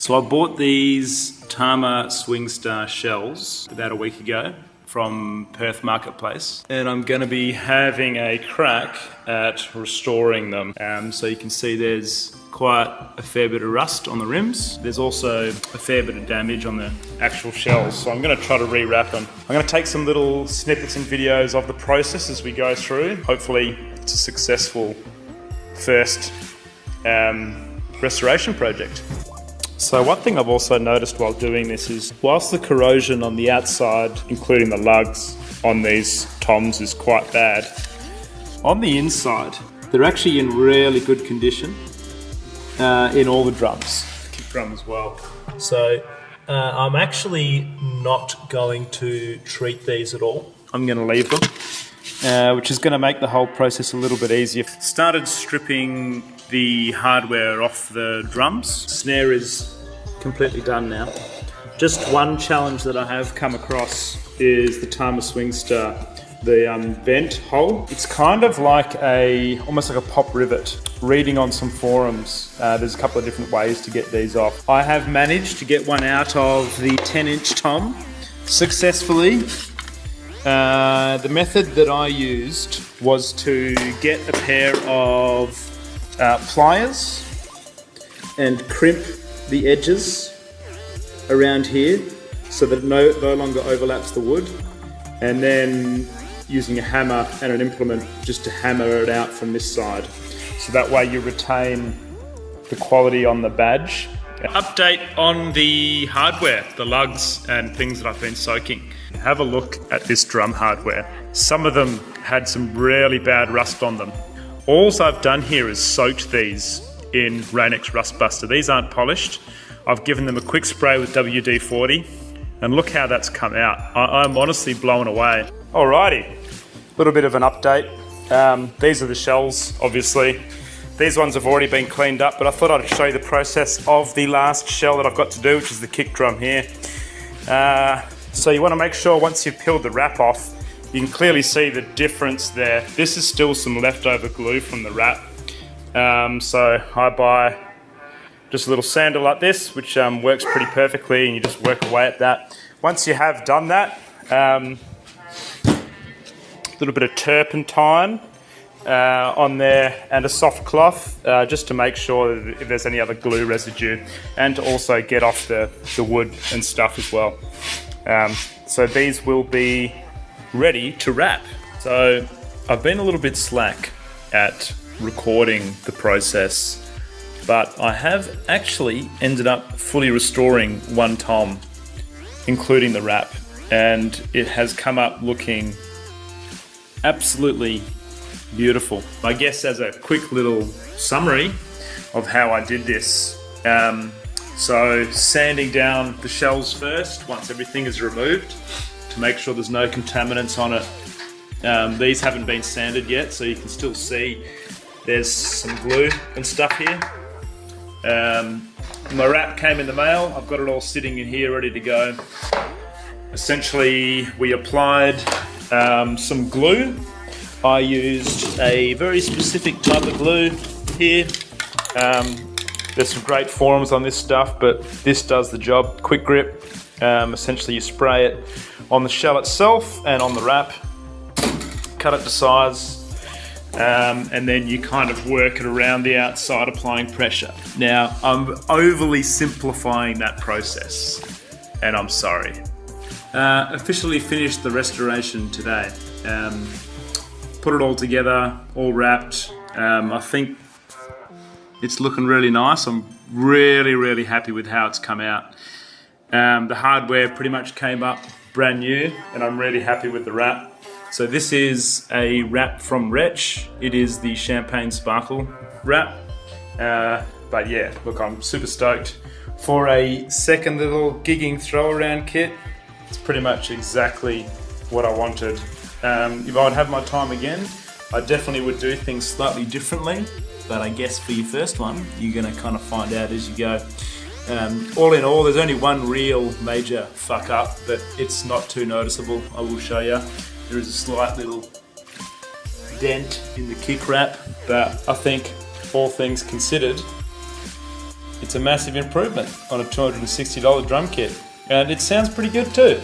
So I bought these Tama Swingstar shells about a week ago from Perth Marketplace, and I'm going to be having a crack at restoring them. So you can see there's quite a fair bit of rust on the rims. There's also a fair bit of damage on the actual shells, so I'm going to try to rewrap them. I'm going to take some little snippets and videos of the process as we go through. Hopefully it's a successful first restoration project. So one thing I've also noticed while doing this is, whilst the corrosion on the outside, including the lugs on these toms, is quite bad, on the inside, they're actually in really good condition in all the drums, kick drum as well. So I'm actually not going to treat these at all. I'm going to leave them, which is going to make the whole process a little bit easier. Started stripping the hardware off the drums. Snare is completely done now. Just one challenge that I have come across is the Tama Swingstar, the vent hole. It's kind of like almost like a pop rivet. Reading on some forums, there's a couple of different ways to get these off. I have managed to get one out of the 10-inch tom successfully. The method that I used was to get a pair of pliers and crimp the edges around here so that it no longer overlaps the wood, and then using a hammer and an implement just to hammer it out from this side, so that way you retain the quality on the badge. Update on the hardware, the lugs and things that I've been soaking. Have a look at this drum hardware. Some of them had some really bad rust on them. All I've done here is soaked these in Rain-X Rust Buster. These aren't polished. I've given them a quick spray with WD-40, and look how that's come out. I'm honestly blown away. Alrighty, a little bit of an update. These are the shells, obviously. These ones have already been cleaned up, but I thought I'd show you the process of the last shell that I've got to do, which is the kick drum here. So you want to make sure once you've peeled the wrap off, you can clearly see the difference there. This is still some leftover glue from the wrap. So I buy just a little sander like this, which works pretty perfectly, and you just work away at that. Once you have done that, a little bit of turpentine on there and a soft cloth, just to make sure that if there's any other glue residue, and to also get off the wood and stuff as well. So these will be ready to wrap. So I've been a little bit slack at recording the process, but I have actually ended up fully restoring one tom, including the wrap, and it has come up looking absolutely beautiful. I guess as a quick little summary of how I did this, so sanding down the shells first once everything is removed to make sure there's no contaminants on it. These haven't been sanded yet, so you can still see there's some glue and stuff here. My wrap came in the mail. I've got it all sitting in here ready to go. Essentially, we applied some glue. I used a very specific type of glue here. There's some great forums on this stuff, but this does the job. Quick grip. Essentially you spray it on the shell itself and on the wrap, cut it to size, and then you kind of work it around the outside, applying pressure. Now, I'm overly simplifying that process, and I'm sorry. Officially finished the restoration today. Put it all together, all wrapped. I think it's looking really nice. I'm really happy with how it's come out. The hardware pretty much came up brand new, and I'm really happy with the wrap. So this is a wrap from Wretch. It is the Champagne Sparkle wrap. But yeah, look, I'm super stoked. For a second little gigging throw around kit, it's pretty much exactly what I wanted. If I'd have my time again, I definitely would do things slightly differently, but I guess for your first one, you're gonna kind of find out as you go. All in all, there's only one real major fuck up, but it's not too noticeable. I will show you. There is a slight little dent in the kick wrap, but I think all things considered, It's a massive improvement on a $260 drum kit, and it sounds pretty good too.